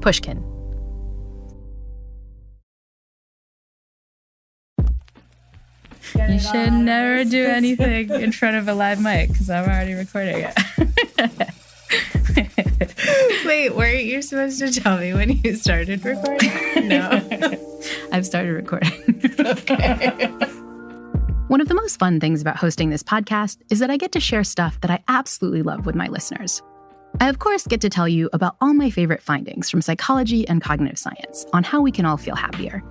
Pushkin. You should never do anything in front of a live mic because I'm already recording it. Wait, weren't you supposed to tell me when you started recording? No. I've started recording. Okay. One of the most fun things about hosting this podcast is that I get to share stuff that I absolutely love with my listeners. I, of course, get to tell you about all my favorite findings from psychology and cognitive science on how we can all feel happier.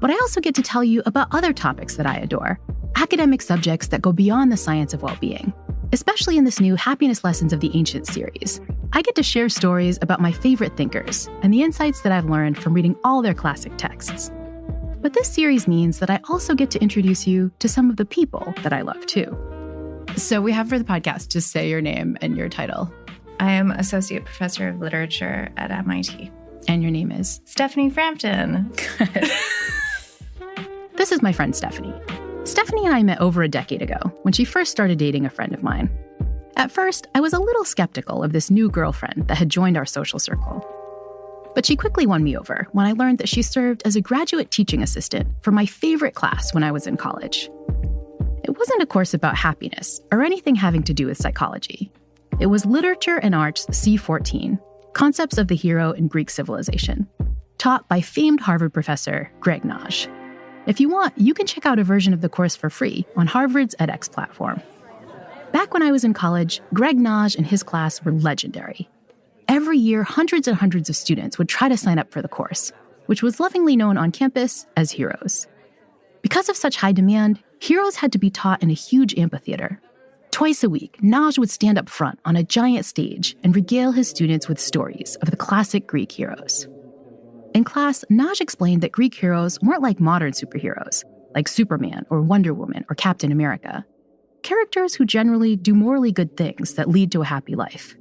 But I also get to tell you about other topics that I adore, academic subjects that go beyond the science of well-being, especially in this new Happiness Lessons of the Ancients series. I get to share stories about my favorite thinkers and the insights that I've learned from reading all their classic texts. But this series means that I also get to introduce you to some of the people that I love too. So we have for the podcast, just say your name and your title. I am Associate Professor of Literature at MIT. And your name is? Stephanie Frampton. Good. This is my friend Stephanie. Stephanie and I met over a decade ago when she first started dating a friend of mine. At first, I was a little skeptical of this new girlfriend that had joined our social circle. But she quickly won me over when I learned that she served as a graduate teaching assistant for my favorite class when I was in college. It wasn't a course about happiness or anything having to do with psychology. It was Literature and Arts C14, Concepts of the Hero in Greek Civilization, taught by famed Harvard professor Greg Nagy. If you want, you can check out a version of the course for free on Harvard's edX platform. Back when I was in college, Greg Naj and his class were legendary. Every year, hundreds and hundreds of students would try to sign up for the course, which was lovingly known on campus as Heroes. Because of such high demand, Heroes had to be taught in a huge amphitheater. Twice a week, Naj would stand up front on a giant stage and regale his students with stories of the classic Greek heroes. In class, Naj explained that Greek heroes weren't like modern superheroes, like Superman or Wonder Woman or Captain America. Characters who generally do morally good things that lead to a happy life.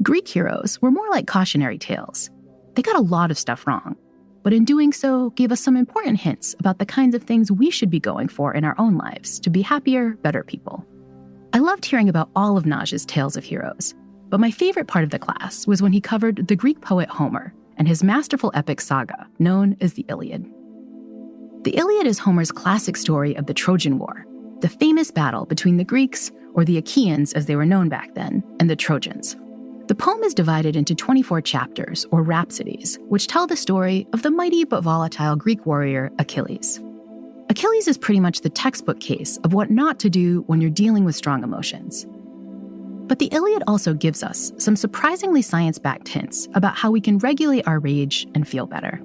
Greek heroes were more like cautionary tales. They got a lot of stuff wrong, but in doing so, gave us some important hints about the kinds of things we should be going for in our own lives to be happier, better people. I loved hearing about all of Naj's tales of heroes, but my favorite part of the class was when he covered the Greek poet Homer and his masterful epic saga known as the Iliad. The Iliad is Homer's classic story of the Trojan War, the famous battle between the Greeks, or the Achaeans as they were known back then, and the Trojans. The poem is divided into 24 chapters, or rhapsodies, which tell the story of the mighty but volatile Greek warrior Achilles. Achilles is pretty much the textbook case of what not to do when you're dealing with strong emotions. But the Iliad also gives us some surprisingly science-backed hints about how we can regulate our rage and feel better.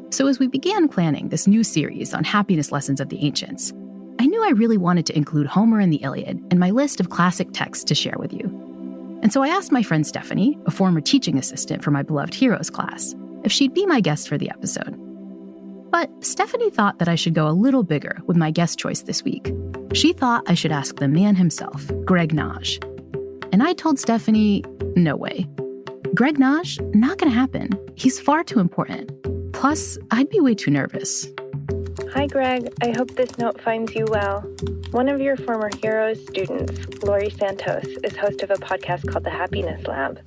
So as we began planning this new series on Happiness Lessons of the Ancients, I knew I really wanted to include Homer and the Iliad in my list of classic texts to share with you. And so I asked my friend Stephanie, a former teaching assistant for my beloved Heroes class, if she'd be my guest for the episode. But Stephanie thought that I should go a little bigger with my guest choice this week. She thought I should ask the man himself, Greg Nagy. And I told Stephanie, no way. Greg Naj, not gonna happen. He's far too important. Plus, I'd be way too nervous. Hi, Greg. I hope this note finds you well. One of your former Heroes students, Laurie Santos, is host of a podcast called The Happiness Lab.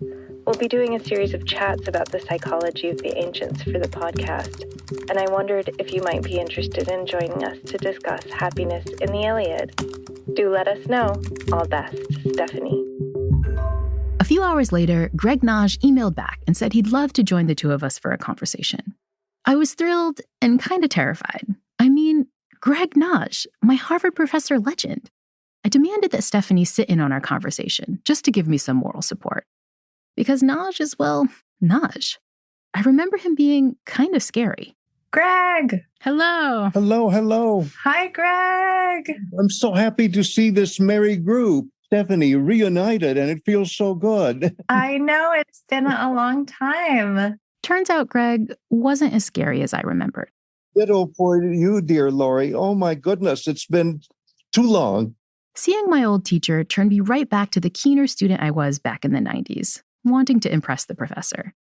We'll be doing a series of chats about the psychology of the ancients for the podcast, and I wondered if you might be interested in joining us to discuss happiness in the Iliad. Do let us know. All best, Stephanie. A few hours later, Greg Naj emailed back and said he'd love to join the two of us for a conversation. I was thrilled and kind of terrified. I mean, Greg Naj, my Harvard professor legend. I demanded that Stephanie sit in on our conversation just to give me some moral support. Because Naj is, well, Naj. I remember him being kind of scary. Greg! Hello. Hello, hello. Hi, Greg! I'm so happy to see this merry group. Stephanie, reunited, and it feels so good. I know, it's been a long time. Turns out Greg wasn't as scary as I remembered. Ditto for you, dear Laurie. Oh my goodness, it's been too long. Seeing my old teacher turned me right back to the keener student I was back in the 90s, wanting to impress the professor.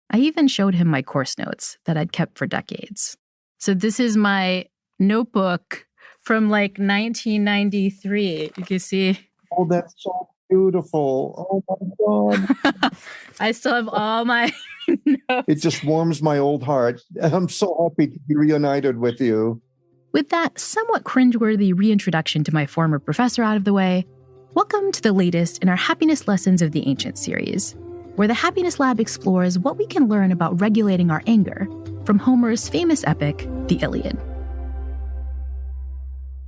I even showed him my course notes that I'd kept for decades. So this is my notebook from like 1993. You can see. Oh, that's so beautiful. Oh my God. I still have all my notes. It just warms my old heart. I'm so happy to be reunited with you. With that somewhat cringeworthy reintroduction to my former professor out of the way, welcome to the latest in our Happiness Lessons of the Ancient series, where the Happiness Lab explores what we can learn about regulating our anger from Homer's famous epic, the Iliad.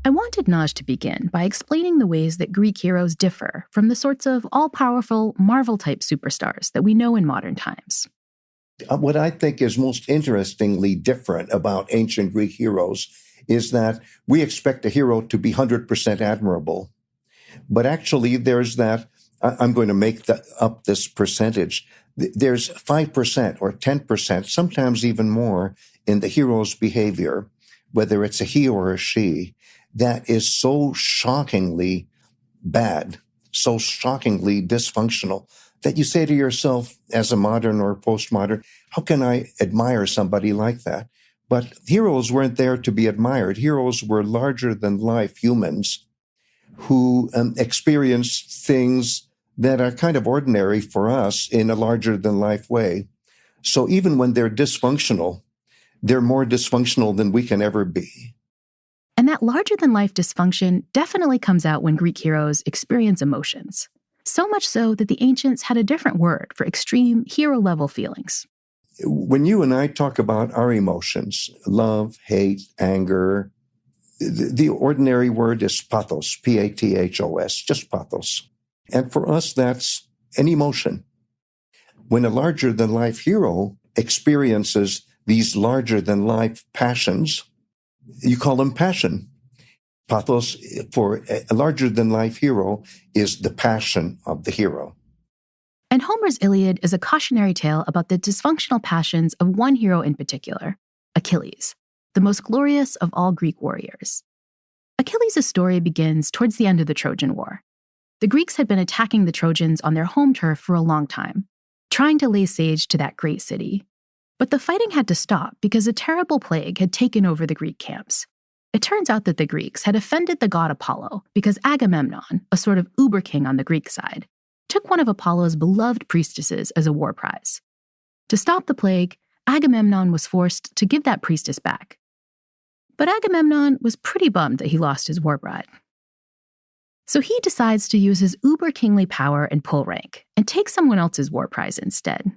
I wanted Naj to begin by explaining the ways that Greek heroes differ from the sorts of all-powerful Marvel-type superstars that we know in modern times. What I think is most interestingly different about ancient Greek heroes is that we expect a hero to be 100% admirable. But actually, there's that, I'm going to make up this percentage, there's 5% or 10%, sometimes even more, in the hero's behavior, whether it's a he or a she, that is so shockingly bad, so shockingly dysfunctional, that you say to yourself, as a modern or postmodern, how can I admire somebody like that? But heroes weren't there to be admired. Heroes were larger-than-life humans who experienced things that are kind of ordinary for us in a larger-than-life way. So even when they're dysfunctional, they're more dysfunctional than we can ever be. And that larger-than-life dysfunction definitely comes out when Greek heroes experience emotions. So much so that the ancients had a different word for extreme hero-level feelings. When you and I talk about our emotions, love, hate, anger, the ordinary word is pathos, P-A-T-H-O-S, just pathos. And for us, that's an emotion. When a larger-than-life hero experiences these larger-than-life passions, you call them passion. Pathos for a larger-than-life hero is the passion of the hero. And Homer's Iliad is a cautionary tale about the dysfunctional passions of one hero in particular, Achilles, the most glorious of all Greek warriors. Achilles' story begins towards the end of the Trojan War. The Greeks had been attacking the Trojans on their home turf for a long time, trying to lay siege to that great city. But the fighting had to stop because a terrible plague had taken over the Greek camps. It turns out that the Greeks had offended the god Apollo because Agamemnon, a sort of uber king on the Greek side, took one of Apollo's beloved priestesses as a war prize. To stop the plague, Agamemnon was forced to give that priestess back. But Agamemnon was pretty bummed that he lost his war bride. So he decides to use his uber-kingly power and pull rank and take someone else's war prize instead.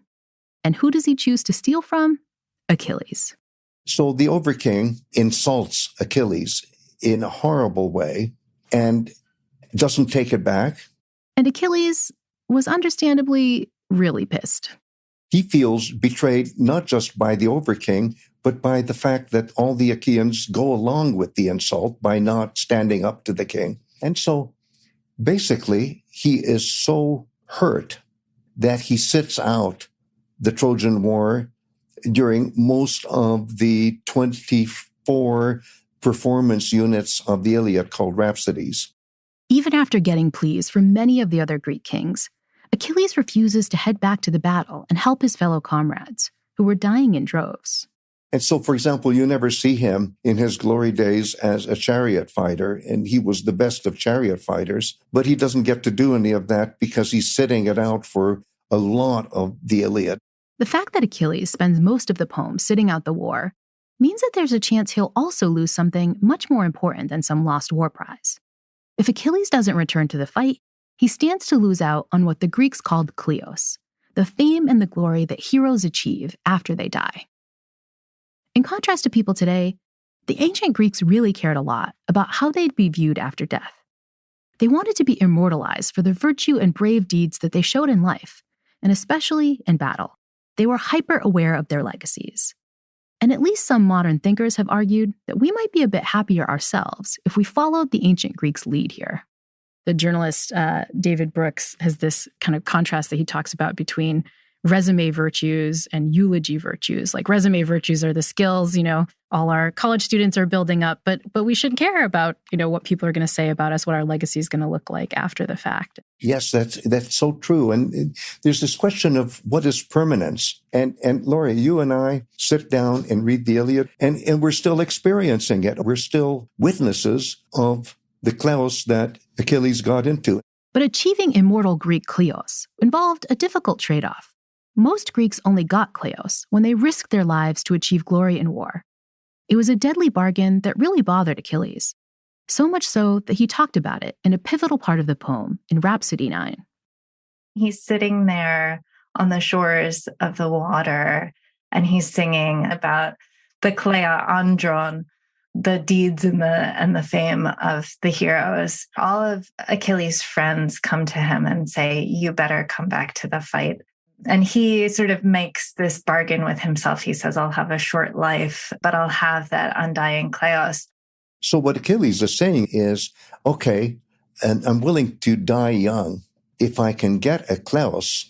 And who does he choose to steal from? Achilles. So the overking insults Achilles in a horrible way and doesn't take it back. And Achilles was understandably really pissed. He feels betrayed not just by the overking, but by the fact that all the Achaeans go along with the insult by not standing up to the king. And so basically, he is so hurt that he sits out the Trojan War during most of the 24 performance units of the Iliad called Rhapsodies. Even after getting pleas from many of the other Greek kings, Achilles refuses to head back to the battle and help his fellow comrades, who were dying in droves. And so, for example, you never see him in his glory days as a chariot fighter, and he was the best of chariot fighters, but he doesn't get to do any of that because he's sitting it out for a lot of the Iliad. The fact that Achilles spends most of the poem sitting out the war means that there's a chance he'll also lose something much more important than some lost war prize. If Achilles doesn't return to the fight, he stands to lose out on what the Greeks called kleos, the fame and the glory that heroes achieve after they die. In contrast to people today, the ancient Greeks really cared a lot about how they'd be viewed after death. They wanted to be immortalized for the virtue and brave deeds that they showed in life, and especially in battle. They were hyper-aware of their legacies. And at least some modern thinkers have argued that we might be a bit happier ourselves if we followed the ancient Greeks' lead here. The journalist David Brooks has this kind of contrast that he talks about between resume virtues and eulogy virtues. Like resume virtues are the skills, all our college students are building up, but we should care about, what people are going to say about us, what our legacy is going to look like after the fact. Yes, that's so true. And there's this question of what is permanence. And Laurie, you and I sit down and read the Iliad, and we're still experiencing it. We're still witnesses of the chaos that Achilles got into. But achieving immortal Greek kleos involved a difficult trade-off. Most Greeks only got kleos when they risked their lives to achieve glory in war. It was a deadly bargain that really bothered Achilles, so much so that he talked about it in a pivotal part of the poem in Rhapsody 9. He's sitting there on the shores of the water, and he's singing about the kleia andron, the deeds and the fame of the heroes. All of Achilles' friends come to him and say, you better come back to the fight. And he sort of makes this bargain with himself. He says, I'll have a short life, but I'll have that undying kleos. So what Achilles is saying is, okay, and I'm willing to die young if I can get a kleos.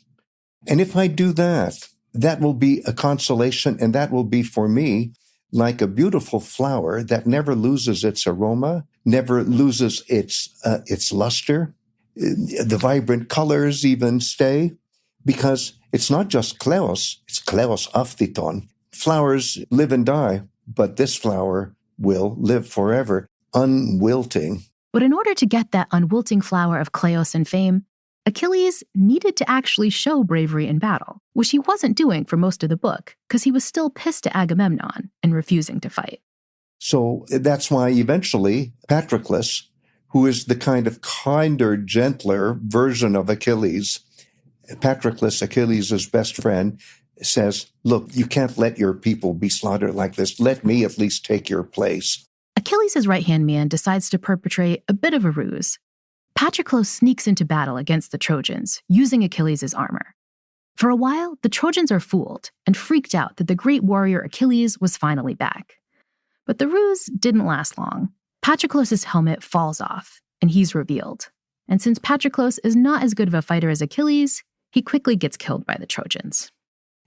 And if I do that, that will be a consolation, and that will be for me like a beautiful flower that never loses its aroma, never loses its luster. The vibrant colors even stay, because it's not just kleos, it's kleos aphthiton. Flowers live and die, but this flower will live forever, unwilting. But in order to get that unwilting flower of kleos and fame, Achilles needed to actually show bravery in battle, which he wasn't doing for most of the book, because he was still pissed at Agamemnon and refusing to fight. So that's why eventually Patroclus, who is the kind of kinder, gentler version of Achilles, Patroclus, Achilles' best friend, says, look, you can't let your people be slaughtered like this. Let me at least take your place. Achilles' right-hand man decides to perpetrate a bit of a ruse. Patroclus sneaks into battle against the Trojans, using Achilles' armor. For a while, the Trojans are fooled and freaked out that the great warrior Achilles was finally back. But the ruse didn't last long. Patroclus' helmet falls off, and he's revealed. And since Patroclus is not as good of a fighter as Achilles, he quickly gets killed by the Trojans.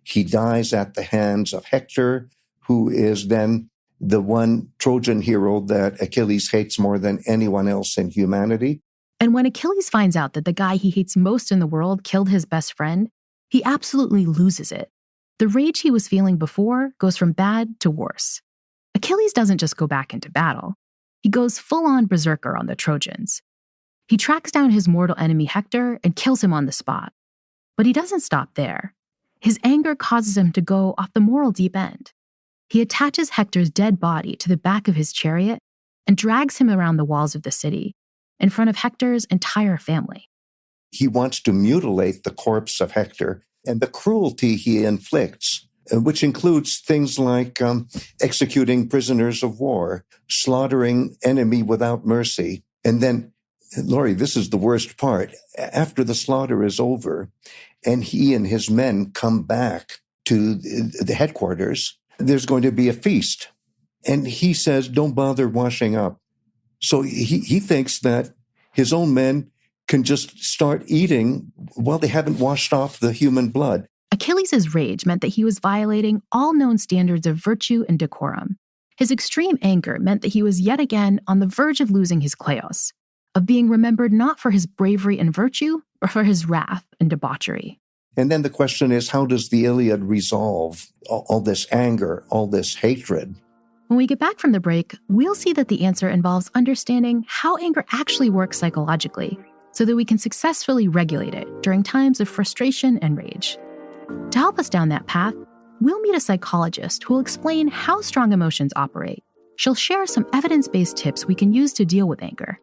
He dies at the hands of Hector, who is then the one Trojan hero that Achilles hates more than anyone else in humanity. And when Achilles finds out that the guy he hates most in the world killed his best friend, he absolutely loses it. The rage he was feeling before goes from bad to worse. Achilles doesn't just go back into battle. He goes full-on berserker on the Trojans. He tracks down his mortal enemy Hector and kills him on the spot. But he doesn't stop there. His anger causes him to go off the moral deep end. He attaches Hector's dead body to the back of his chariot and drags him around the walls of the city, in front of Hector's entire family. He wants to mutilate the corpse of Hector, and the cruelty he inflicts, which includes things like executing prisoners of war, slaughtering enemy without mercy. And then, Laurie, this is the worst part. After the slaughter is over, and he and his men come back to the headquarters, there's going to be a feast. And he says, don't bother washing up. So he thinks that his own men can just start eating while they haven't washed off the human blood. Achilles' rage meant that he was violating all known standards of virtue and decorum. His extreme anger meant that he was yet again on the verge of losing his kleos, of being remembered not for his bravery and virtue, but for his wrath and debauchery. And then the question is, how does the Iliad resolve all this anger, all this hatred? When we get back from the break, we'll see that the answer involves understanding how anger actually works psychologically, so that we can successfully regulate it during times of frustration and rage. To help us down that path, we'll meet a psychologist who will explain how strong emotions operate. She'll share some evidence-based tips we can use to deal with anger,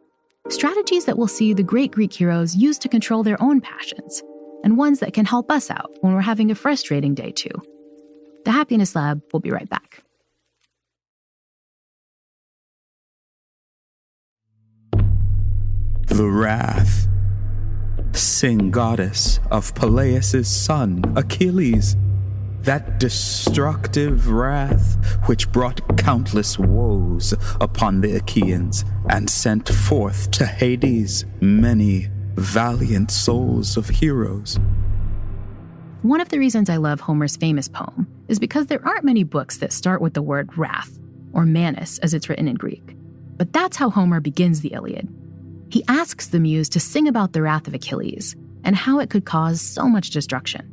strategies that we'll see the great Greek heroes use to control their own passions, and ones that can help us out when we're having a frustrating day too. The Happiness Lab will be right back. The wrath. Sing goddess of Peleus' son, Achilles. That destructive wrath which brought countless woes upon the Achaeans and sent forth to Hades many valiant souls of heroes. One of the reasons I love Homer's famous poem is because there aren't many books that start with the word wrath, or manus as it's written in Greek. But that's how Homer begins the Iliad. He asks the muse to sing about the wrath of Achilles and how it could cause so much destruction.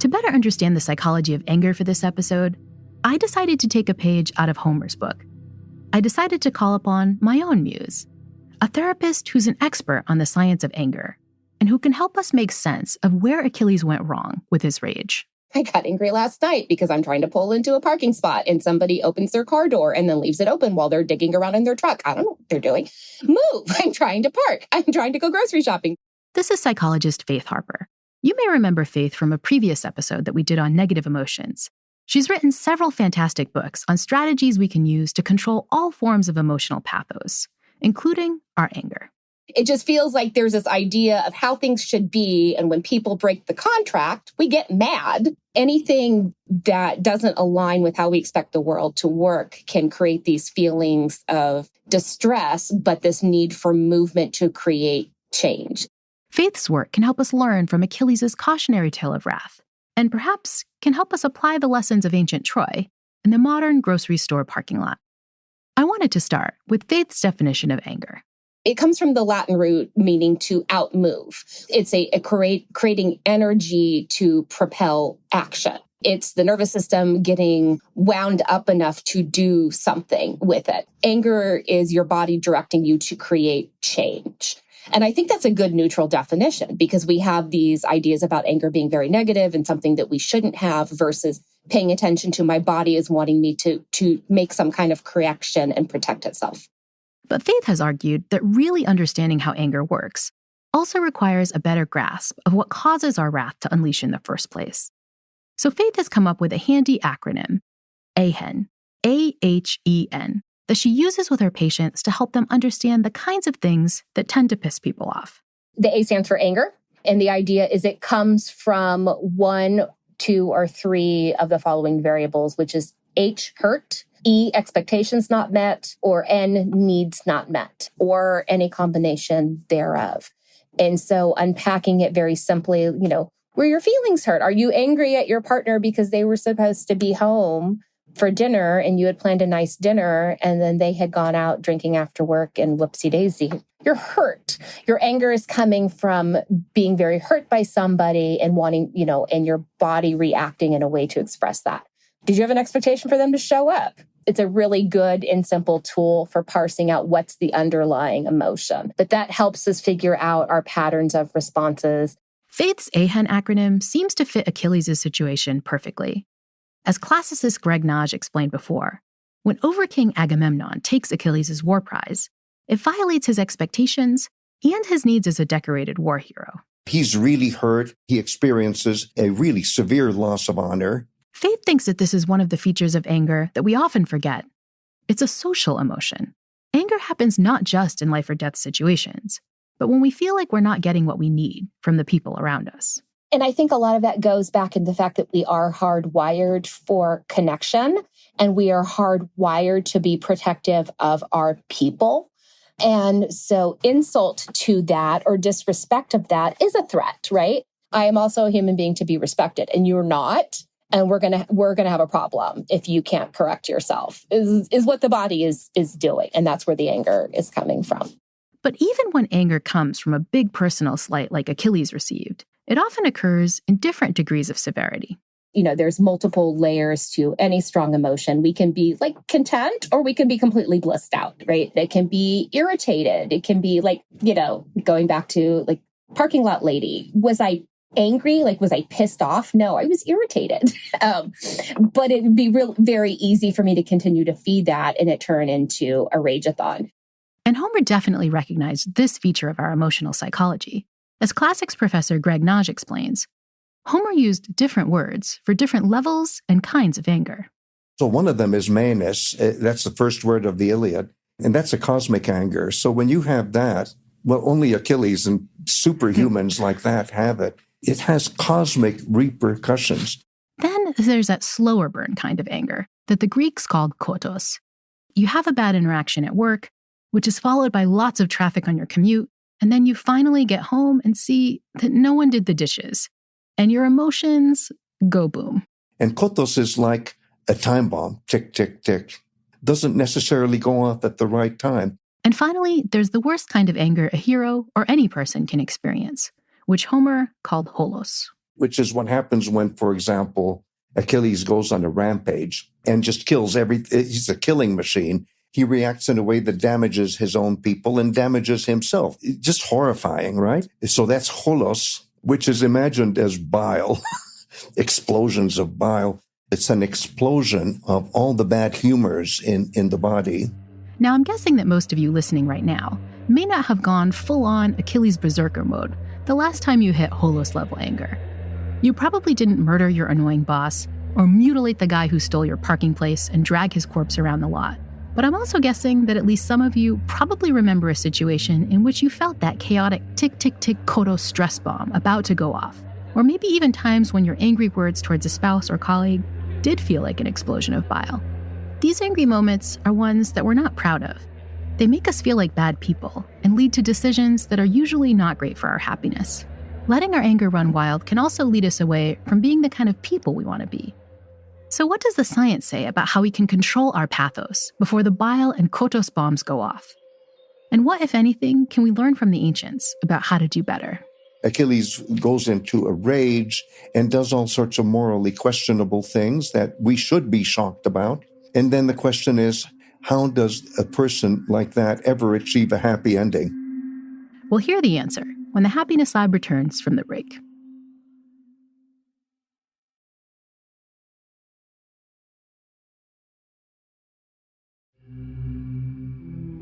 To better understand the psychology of anger for this episode, I decided to take a page out of Homer's book. I decided to call upon my own muse, a therapist who's an expert on the science of anger, and who can help us make sense of where Achilles went wrong with his rage. I got angry last night because I'm trying to pull into a parking spot and somebody opens their car door and then leaves it open while they're digging around in their truck. I don't know what they're doing. Move! I'm trying to park. I'm trying to go grocery shopping. This is psychologist Faith Harper. You may remember Faith from a previous episode that we did on negative emotions. She's written several fantastic books on strategies we can use to control all forms of emotional pathos, including our anger. It just feels like there's this idea of how things should be. And when people break the contract, we get mad. Anything that doesn't align with how we expect the world to work can create these feelings of distress, but this need for movement to create change. Faith's work can help us learn from Achilles' cautionary tale of wrath, and perhaps can help us apply the lessons of ancient Troy in the modern grocery store parking lot. I wanted to start with Faith's definition of anger. It comes from the Latin root meaning to outmove. It's creating energy to propel action. It's the nervous system getting wound up enough to do something with it. Anger is your body directing you to create change. And I think that's a good neutral definition because we have these ideas about anger being very negative and something that we shouldn't have versus paying attention to my body is wanting me to make some kind of correction and protect itself. But Faith has argued that really understanding how anger works also requires a better grasp of what causes our wrath to unleash in the first place. So Faith has come up with a handy acronym, AHEN, A-H-E-N, that she uses with her patients to help them understand the kinds of things that tend to piss people off. The A stands for anger. And the idea is it comes from 1, 2, or 3 of the following variables, which is H, hurt, E, expectations not met, or N, needs not met, or any combination thereof. And so unpacking it very simply, were your feelings hurt? Are you angry at your partner because they were supposed to be home for dinner and you had planned a nice dinner and then they had gone out drinking after work and whoopsie daisy? You're hurt. Your anger is coming from being very hurt by somebody and wanting, and your body reacting in a way to express that. Did you have an expectation for them to show up? It's a really good and simple tool for parsing out what's the underlying emotion. But that helps us figure out our patterns of responses. Faith's AHEN acronym seems to fit Achilles' situation perfectly. As classicist Greg Nagy explained before, when Overking Agamemnon takes Achilles' war prize, it violates his expectations and his needs as a decorated war hero. He's really hurt. He experiences a really severe loss of honor. Faith thinks that this is one of the features of anger that we often forget. It's a social emotion. Anger happens not just in life or death situations, but when we feel like we're not getting what we need from the people around us. And I think a lot of that goes back in the fact that we are hardwired for connection and we are hardwired to be protective of our people. And so insult to that or disrespect of that is a threat, right? I am also a human being to be respected and you're not. And we're gonna have a problem if you can't correct yourself, is what the body is doing. And that's where the anger is coming from. But even when anger comes from a big personal slight like Achilles received, it often occurs in different degrees of severity. There's multiple layers to any strong emotion. We can be like content or we can be completely blissed out, right? It can be irritated. It can be like, going back to like parking lot lady. Was I angry? Like, was I pissed off? No, I was irritated. But it'd be very easy for me to continue to feed that and it turn into a rage-a-thon. And Homer definitely recognized this feature of our emotional psychology. As classics professor Greg Naj explains, Homer used different words for different levels and kinds of anger. So one of them is manus. That's the first word of the Iliad. And that's a cosmic anger. So when you have that, well, only Achilles and superhumans like that have it. It has cosmic repercussions. Then there's that slower burn kind of anger that the Greeks called kotos. You have a bad interaction at work, which is followed by lots of traffic on your commute, and then you finally get home and see that no one did the dishes, and your emotions go boom. And kotos is like a time bomb, tick, tick, tick. Doesn't necessarily go off at the right time. And finally, there's the worst kind of anger a hero or any person can experience, which Homer called holos. Which is what happens when, for example, Achilles goes on a rampage and just kills everything. He's a killing machine. He reacts in a way that damages his own people and damages himself. It's just horrifying, right? So that's holos, which is imagined as bile, explosions of bile. It's an explosion of all the bad humors in the body. Now, I'm guessing that most of you listening right now may not have gone full-on Achilles berserker mode the last time you hit holos-level anger. You probably didn't murder your annoying boss or mutilate the guy who stole your parking place and drag his corpse around the lot. But I'm also guessing that at least some of you probably remember a situation in which you felt that chaotic tick-tick-tick Kodo stress bomb about to go off. Or maybe even times when your angry words towards a spouse or colleague did feel like an explosion of bile. These angry moments are ones that we're not proud of. They make us feel like bad people and lead to decisions that are usually not great for our happiness. Letting our anger run wild can also lead us away from being the kind of people we want to be. So what does the science say about how we can control our pathos before the bile and kotos bombs go off? And what, if anything, can we learn from the ancients about how to do better? Achilles goes into a rage and does all sorts of morally questionable things that we should be shocked about. And then the question is, how does a person like that ever achieve a happy ending? We'll hear the answer when the Happiness Lab returns from the break.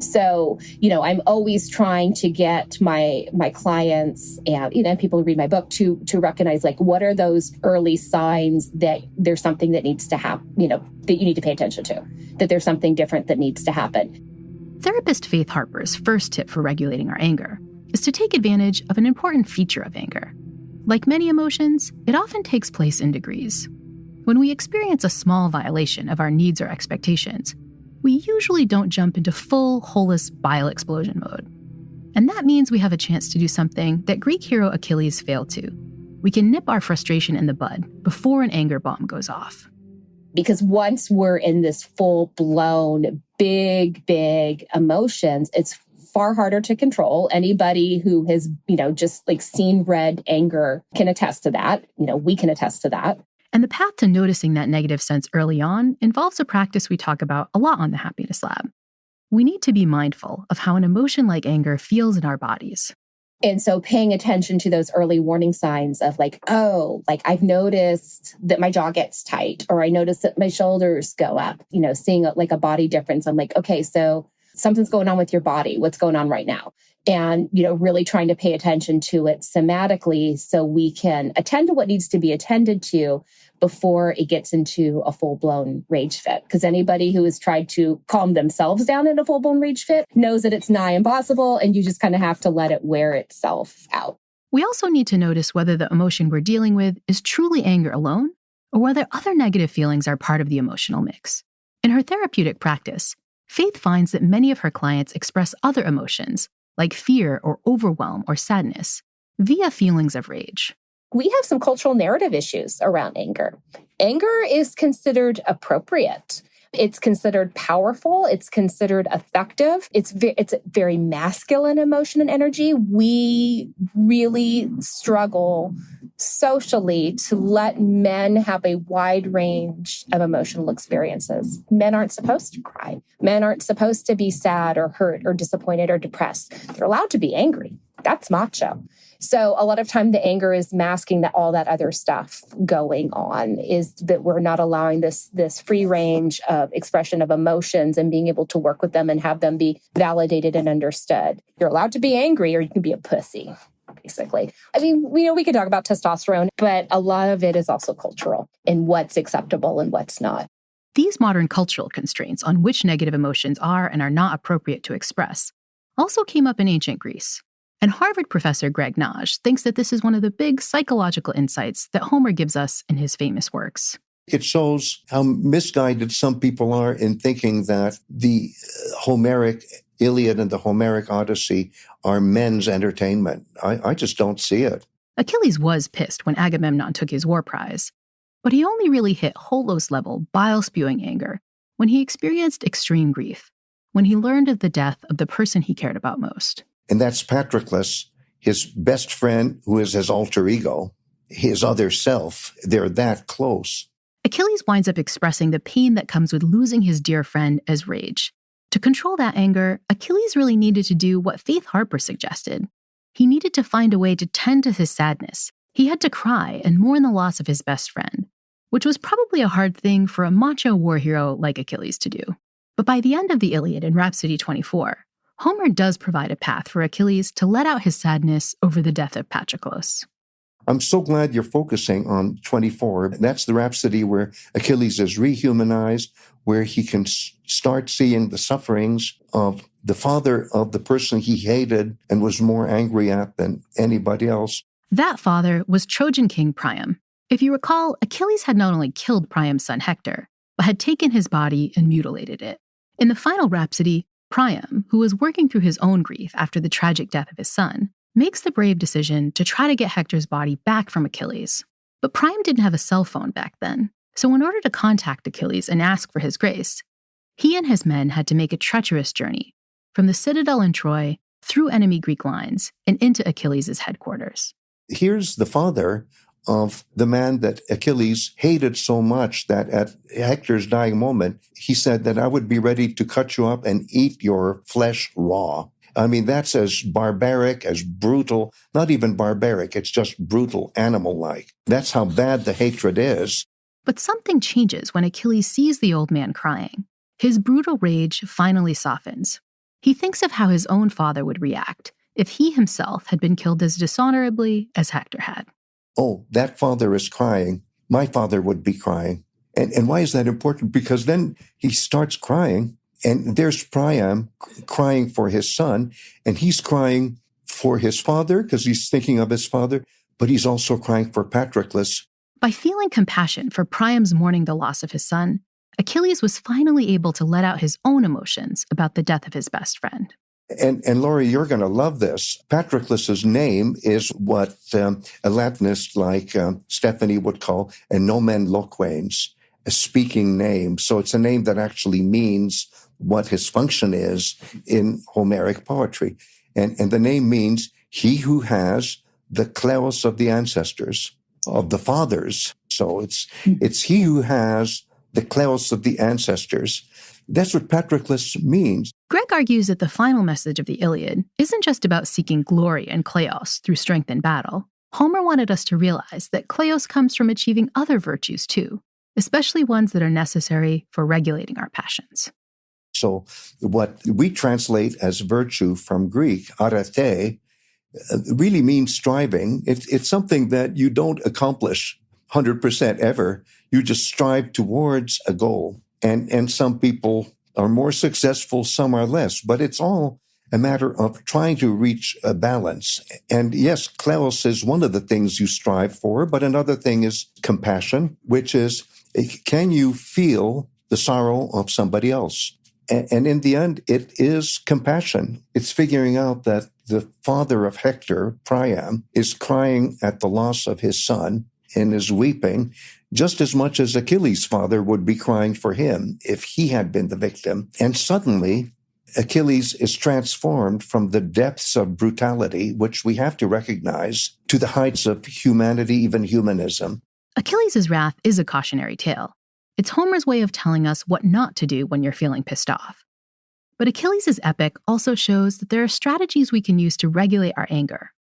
So, I'm always trying to get my clients and, people who read my book to recognize, like, what are those early signs that there's something that needs to happen, that you need to pay attention to, that there's something different that needs to happen. Therapist Faith Harper's first tip for regulating our anger is to take advantage of an important feature of anger. Like many emotions, it often takes place in degrees. When we experience a small violation of our needs or expectations, we usually don't jump into full, holus bile explosion mode. And that means we have a chance to do something that Greek hero Achilles failed to. We can nip our frustration in the bud before an anger bomb goes off. Because once we're in this full-blown, big emotions, it's far harder to control. Anybody who has, just like seen red anger can attest to that. We can attest to that. And the path to noticing that negative sense early on involves a practice we talk about a lot on the Happiness Lab. We need to be mindful of how an emotion like anger feels in our bodies. And so paying attention to those early warning signs of I've noticed that my jaw gets tight, or I notice that my shoulders go up, seeing like a body difference. I'm like, okay, so something's going on with your body. What's going on right now? And, really trying to pay attention to it somatically so we can attend to what needs to be attended to before it gets into a full-blown rage fit. Because anybody who has tried to calm themselves down in a full-blown rage fit knows that it's nigh impossible, and you just kind of have to let it wear itself out. We also need to notice whether the emotion we're dealing with is truly anger alone, or whether other negative feelings are part of the emotional mix. In her therapeutic practice, Faith finds that many of her clients express other emotions, like fear or overwhelm or sadness, via feelings of rage. We have some cultural narrative issues around anger. Anger is considered appropriate. It's considered powerful. It's considered effective. It's a very masculine emotion and energy. We really struggle socially to let men have a wide range of emotional experiences. Men aren't supposed to cry. Men aren't supposed to be sad or hurt or disappointed or depressed. They're allowed to be angry. That's macho. So a lot of time the anger is masking that all that other stuff going on, is that we're not allowing this free range of expression of emotions and being able to work with them and have them be validated and understood. You're allowed to be angry, or you can be a pussy, basically. I mean, we could talk about testosterone, but a lot of it is also cultural and what's acceptable and what's not. These modern cultural constraints on which negative emotions are and are not appropriate to express also came up in ancient Greece. And Harvard professor Greg Nagy thinks that this is one of the big psychological insights that Homer gives us in his famous works. It shows how misguided some people are in thinking that the Homeric Iliad and the Homeric Odyssey are men's entertainment. I just don't see it. Achilles was pissed when Agamemnon took his war prize, but he only really hit holos-level, bile-spewing anger when he experienced extreme grief, when he learned of the death of the person he cared about most. And that's Patroclus, his best friend, who is his alter ego, his other self. They're that close. Achilles winds up expressing the pain that comes with losing his dear friend as rage. To control that anger, Achilles really needed to do what Faith Harper suggested. He needed to find a way to tend to his sadness. He had to cry and mourn the loss of his best friend, which was probably a hard thing for a macho war hero like Achilles to do. But by the end of the Iliad in Rhapsody 24, Homer does provide a path for Achilles to let out his sadness over the death of Patroclus. I'm so glad you're focusing on 24. That's the Rhapsody where Achilles is rehumanized, where he can start seeing the sufferings of the father of the person he hated and was more angry at than anybody else. That father was Trojan king Priam. If you recall, Achilles had not only killed Priam's son Hector, but had taken his body and mutilated it. In the final Rhapsody, Priam, who was working through his own grief after the tragic death of his son, makes the brave decision to try to get Hector's body back from Achilles. But Priam didn't have a cell phone back then, so in order to contact Achilles and ask for his grace, he and his men had to make a treacherous journey from the citadel in Troy through enemy Greek lines and into Achilles' headquarters. Here's the father of the man that Achilles hated so much that at Hector's dying moment, he said that I would be ready to cut you up and eat your flesh raw. I mean, that's as barbaric, as brutal, not even barbaric, it's just brutal, animal-like. That's how bad the hatred is. But something changes when Achilles sees the old man crying. His brutal rage finally softens. He thinks of how his own father would react if he himself had been killed as dishonorably as Hector had. Oh, that father is crying. My father would be crying. And why is that important? Because then he starts crying, and there's Priam crying for his son, and he's crying for his father because he's thinking of his father, but he's also crying for Patroclus. By feeling compassion for Priam's mourning the loss of his son, Achilles was finally able to let out his own emotions about the death of his best friend. And Laurie, you're going to love this. Patroclus's name is what a Latinist like Stephanie would call a nomen loquens, a speaking name. So it's a name that actually means what his function is in Homeric poetry. And the name means he who has the kleos of the ancestors, of the fathers. So it's he who has the kleos of the ancestors. That's what Patroclus means. Greg argues that the final message of the Iliad isn't just about seeking glory and kleos through strength in battle. Homer wanted us to realize that kleos comes from achieving other virtues too, especially ones that are necessary for regulating our passions. So what we translate as virtue from Greek, arete, really means striving. It's something that you don't accomplish 100% ever. You just strive towards a goal. And some people are more successful, some are less, but it's all a matter of trying to reach a balance. And yes, kleos is one of the things you strive for, but another thing is compassion, which is, can you feel the sorrow of somebody else? And in the end, it is compassion. It's figuring out that the father of Hector, Priam, is crying at the loss of his son and is weeping just as much as Achilles' father would be crying for him if he had been the victim. And suddenly, Achilles is transformed from the depths of brutality, which we have to recognize, to the heights of humanity, even humanism. Achilles' wrath is a cautionary tale. It's Homer's way of telling us what not to do when you're feeling pissed off. But Achilles' epic also shows that there are strategies we can use to regulate our anger.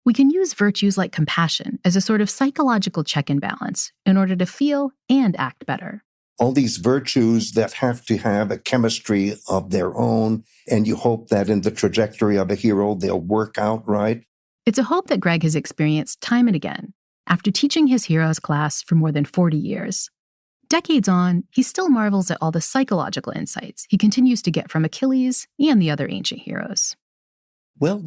We can use virtues like compassion as a sort of psychological check and balance in order to feel and act better. All these virtues that have to have a chemistry of their own, and you hope that in the trajectory of a hero, they'll work out right. It's a hope that Greg has experienced time and again after teaching his heroes class for more than 40 years. Decades on, he still marvels at all the psychological insights he continues to get from Achilles and the other ancient heroes. Well,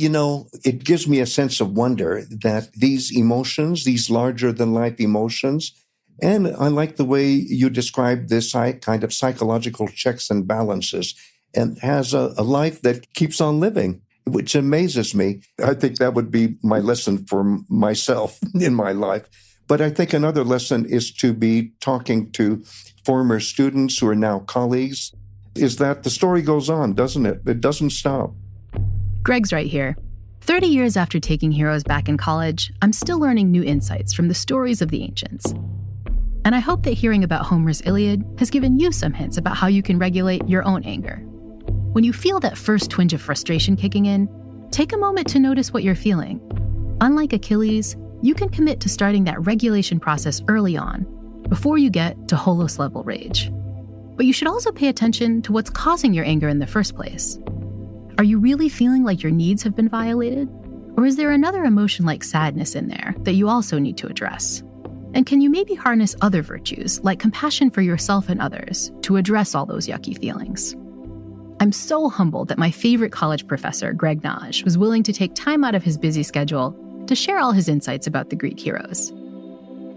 it gives me a sense of wonder that these emotions, these larger-than-life emotions, and I like the way you describe this kind of psychological checks and balances, and has a life that keeps on living, which amazes me. I think that would be my lesson for myself in my life. But I think another lesson is to be talking to former students who are now colleagues, is that the story goes on, doesn't it? It doesn't stop. Greg's right here. 30 years after taking heroes back in college, I'm still learning new insights from the stories of the ancients. And I hope that hearing about Homer's Iliad has given you some hints about how you can regulate your own anger. When you feel that first twinge of frustration kicking in, take a moment to notice what you're feeling. Unlike Achilles, you can commit to starting that regulation process early on, before you get to Holos level rage. But you should also pay attention to what's causing your anger in the first place. Are you really feeling like your needs have been violated? Or is there another emotion like sadness in there that you also need to address? And can you maybe harness other virtues, like compassion for yourself and others, to address all those yucky feelings? I'm so humbled that my favorite college professor, Greg Naj, was willing to take time out of his busy schedule to share all his insights about the Greek heroes.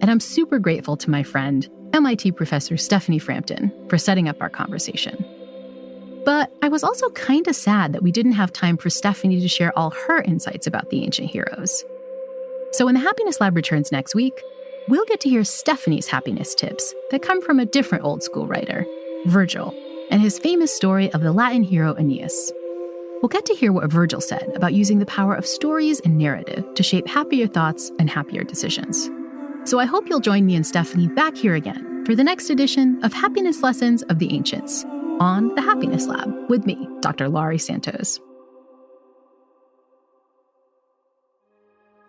And I'm super grateful to my friend, MIT professor Stephanie Frampton, for setting up our conversation. But I was also kind of sad that we didn't have time for Stephanie to share all her insights about the ancient heroes. So when the Happiness Lab returns next week, we'll get to hear Stephanie's happiness tips that come from a different old school writer, Virgil, and his famous story of the Latin hero Aeneas. We'll get to hear what Virgil said about using the power of stories and narrative to shape happier thoughts and happier decisions. So I hope you'll join me and Stephanie back here again for the next edition of Happiness Lessons of the Ancients on the Happiness Lab with me, Dr. Laurie Santos.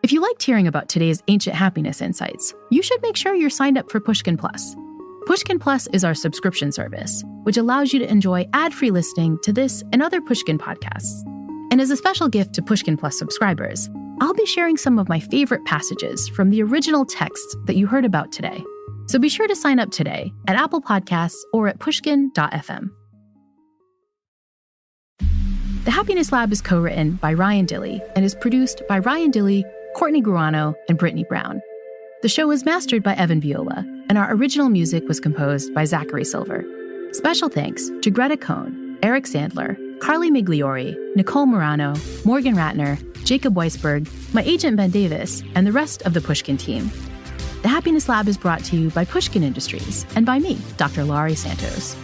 If you liked hearing about today's ancient happiness insights, you should make sure you're signed up for Pushkin Plus. Pushkin Plus is our subscription service, which allows you to enjoy ad-free listening to this and other Pushkin podcasts. And as a special gift to Pushkin Plus subscribers, I'll be sharing some of my favorite passages from the original texts that you heard about today. So be sure to sign up today at Apple Podcasts or at pushkin.fm. The Happiness Lab is co-written by Ryan Dilley and is produced by Ryan Dilley, Courtney Gruano, and Brittany Brown. The show was mastered by Evan Viola, and our original music was composed by Zachary Silver. Special thanks to Greta Cohn, Eric Sandler, Carly Migliori, Nicole Morano, Morgan Ratner, Jacob Weisberg, my agent Ben Davis, and the rest of the Pushkin team. The Happiness Lab is brought to you by Pushkin Industries and by me, Dr. Laurie Santos.